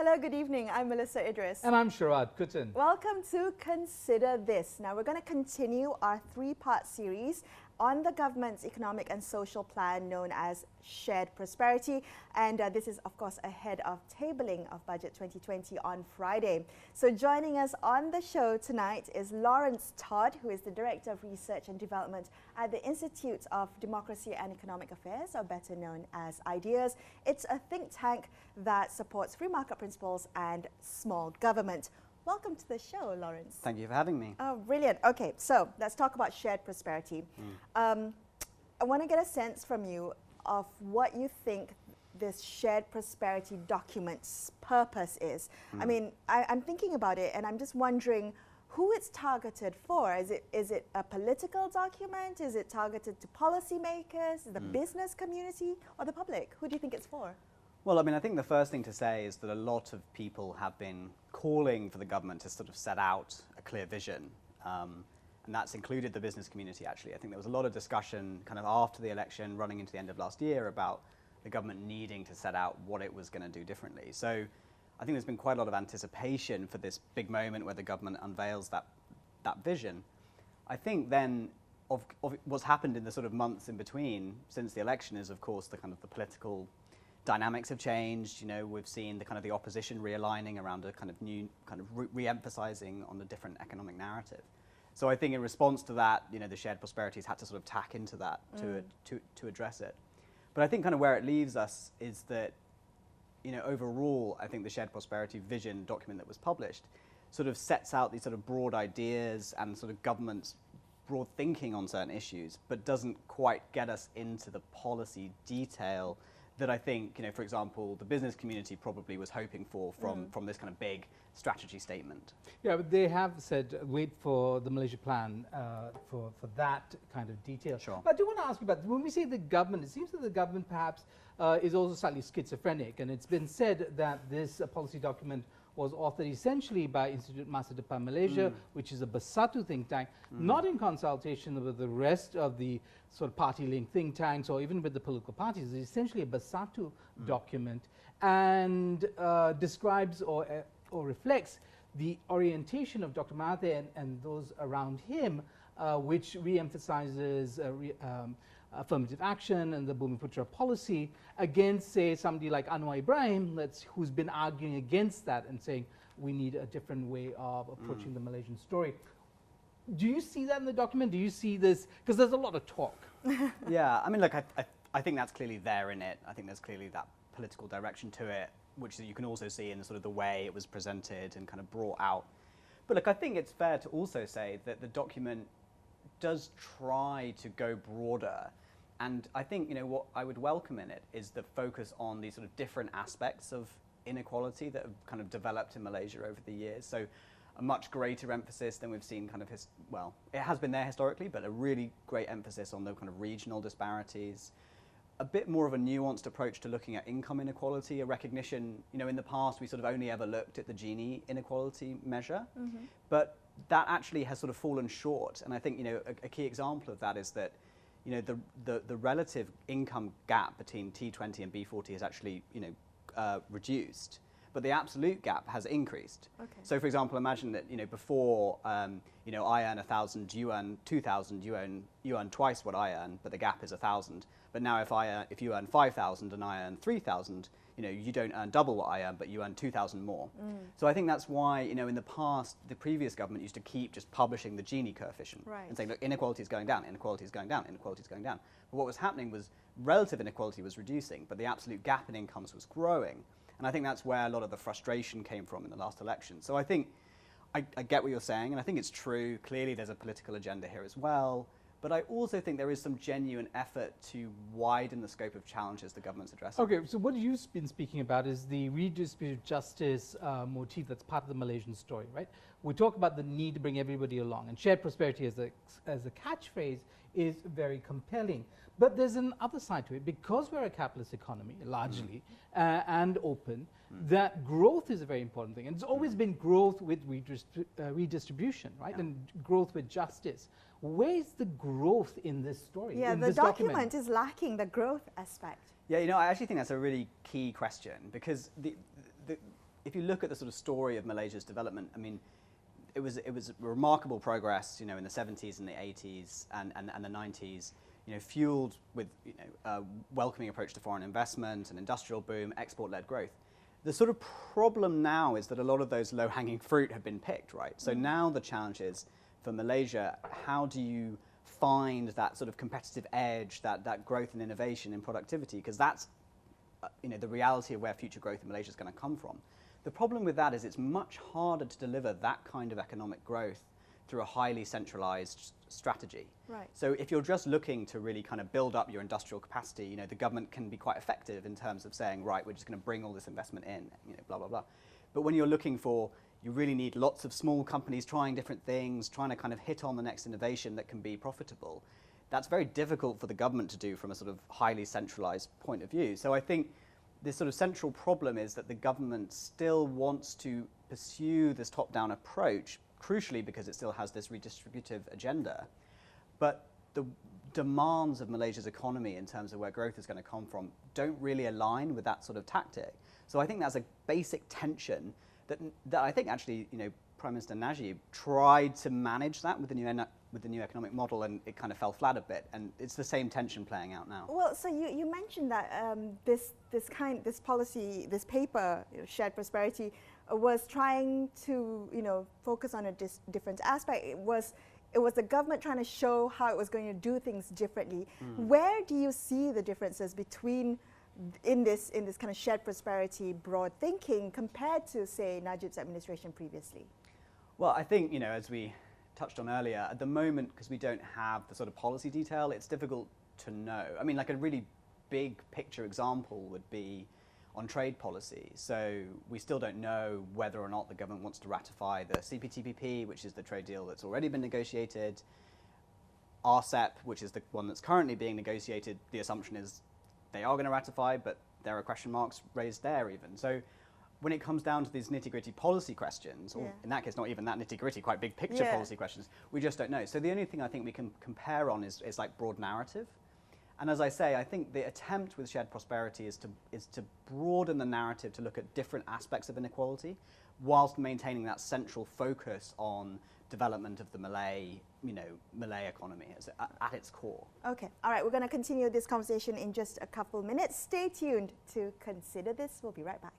Hello, good evening. I'm Melisa Idris. And I'm Sharaad Kuttan. Welcome to Consider This. Now, we're going to continue our three-part series on the government's economic and social plan known as Shared Prosperity. And this is, of course, ahead of tabling of Budget 2020 on Friday. So joining us on the show tonight is Laurence Todd, who is the Director of Research and Development at the Institute of Democracy and Economic Affairs, or better known as IDEAS. It's a think tank that supports free market principles and small government. Welcome to the show, Laurence. Thank you for having me. Oh, brilliant. Okay, so let's talk about shared prosperity. I want to get a sense from you of what you think this shared prosperity document's purpose is. I mean, I'm thinking about it and I'm just wondering who it's targeted for. Is it a political document? Is it targeted to policymakers, the business community, or the public? Who do you think it's for? Well, I mean, I think the first thing to say is that a lot of people have been calling for the government to sort of set out a clear vision. And that's included the business community, actually. I think there was a lot of discussion kind of after the election, running into the end of last year, about the government needing to set out what it was going to do differently. So I think there's been quite a lot of anticipation for this big moment where the government unveils that vision. I think then of what's happened in the sort of months in between since the election is, of course, the kind of the political dynamics have changed. You know, we've seen the kind of the opposition realigning around a kind of new kind of re-emphasizing on a different economic narrative. So I think in response to that, you know, the shared prosperity has had to sort of tack into that to address it. But I think kind of where it leaves us is that, you know, overall, I think the shared prosperity vision document that was published sort of sets out these sort of broad ideas and sort of government's broad thinking on certain issues, but doesn't quite get us into the policy detail that I think, you know, for example, the business community probably was hoping for from this kind of big strategy statement. Yeah, but they have said wait for the Malaysia plan for that kind of detail. Sure. But I do want to ask you about, when we say the government, it seems that the government perhaps is also slightly schizophrenic, and it's been said that this policy document was authored essentially by Institut Masa Depan Malaysia, which is a Bersatu think tank, not in consultation with the rest of the sort of party-linked think tanks or even with the political parties. It's essentially a Bersatu document, and describes or reflects the orientation of Dr. Mahathir and those around him, which re-emphasizes affirmative action and the Bumiputra policy against, say, somebody like Anwar Ibrahim, who's been arguing against that and saying we need a different way of approaching the Malaysian story. Do you see that in the document? Do you see this? Because there's a lot of talk. Yeah, I mean, look, I think that's clearly there in it. I think there's clearly that political direction to it, which you can also see in sort of the way it was presented and kind of brought out. But look, I think it's fair to also say that the document does try to go broader. And I think, you know, what I would welcome in it is the focus on these sort of different aspects of inequality that have kind of developed in Malaysia over the years. So a much greater emphasis than we've seen kind of, well, it has been there historically, but a really great emphasis on the kind of regional disparities. A bit more of a nuanced approach to looking at income inequality, a recognition, you know, in the past we sort of only ever looked at the Gini inequality measure, but that actually has sort of fallen short. And I think, you know, a key example of that is that, you know, the relative income gap between T20 and B40 is actually, you know, reduced, but the absolute gap has increased. Okay. So, for example, imagine that, you know, before, you know, I earn 1,000, you earn 2,000, you earn twice what I earn, but the gap is 1,000. But now if you earn 5,000 and I earn 3,000, you know, you don't earn double what I earn, but you earn 2,000 more. So I think that's why, you know, in the past, the previous government used to keep just publishing the Gini coefficient and saying, look, inequality is going down, inequality is going down, inequality is going down. But what was happening was relative inequality was reducing, but the absolute gap in incomes was growing. And I think that's where a lot of the frustration came from in the last election. So I think, I get what you're saying, and I think it's true. Clearly there's a political agenda here as well. But I also think there is some genuine effort to widen the scope of challenges the government's addressing. Okay, so what you've been speaking about is the redistributive justice motif that's part of the Malaysian story, right? We talk about the need to bring everybody along, and shared prosperity as a catchphrase is very compelling. But there's another side to it. Because we're a capitalist economy, largely, and open, that growth is a very important thing. And it's always been growth with redistribution, right? And growth with justice. Where's the growth in this story? Yeah, the document is lacking the growth aspect. Yeah, you know, I actually think that's a really key question, because if you look at the sort of story of Malaysia's development, I mean, it was remarkable progress, you know, in the 70s and the 80s and the 90s, you know, fueled with, you know, a welcoming approach to foreign investment, an industrial boom, export-led growth. The sort of problem now is that a lot of those low-hanging fruit have been picked, right? So now the challenge is for Malaysia, how do you find that sort of competitive edge, that growth and innovation in productivity? Because that's, you know, the reality of where future growth in Malaysia is going to come from. The problem with that is it's much harder to deliver that kind of economic growth through a highly centralized strategy. Right. So if you're just looking to really kind of build up your industrial capacity, you know, the government can be quite effective in terms of saying, right, we're just going to bring all this investment in, you know, blah, blah, blah. But when you're looking for, you really need lots of small companies trying different things, trying to kind of hit on the next innovation that can be profitable. That's very difficult for the government to do from a sort of highly centralized point of view. So I think this sort of central problem is that the government still wants to pursue this top-down approach, crucially because it still has this redistributive agenda. But the demands of Malaysia's economy in terms of where growth is going to come from don't really align with that sort of tactic. So I think that's a basic tension that I think actually, you know, Prime Minister Najib tried to manage that with the new economic model, and it kind of fell flat a bit. And it's the same tension playing out now. Well, so you mentioned that this policy, this paper, you know, Shared Prosperity, was trying to, you know, focus on a different aspect. It was the government trying to show how it was going to do things differently. Where do you see the differences between in this kind of shared prosperity broad thinking compared to, say, Najib's administration previously? Well, I think, you know, as we touched on earlier, at the moment, because we don't have the sort of policy detail, it's difficult to know. I mean, like a really big picture example would be on trade policy. So we still don't know whether or not the government wants to ratify the CPTPP, which is the trade deal that's already been negotiated. RCEP, which is the one that's currently being negotiated, the assumption is they are going to ratify, but there are question marks raised there even. So when it comes down to these nitty-gritty policy questions, or in that case, not even that nitty-gritty, quite big picture policy questions, we just don't know. So the only thing I think we can compare on is like broad narrative. And as I say, I think the attempt with shared prosperity is to broaden the narrative to look at different aspects of inequality, whilst maintaining that central focus on development of the Malay economy at its core. Okay, all right, we're going to continue this conversation in just a couple minutes. Stay tuned to Consider This. We'll be right back.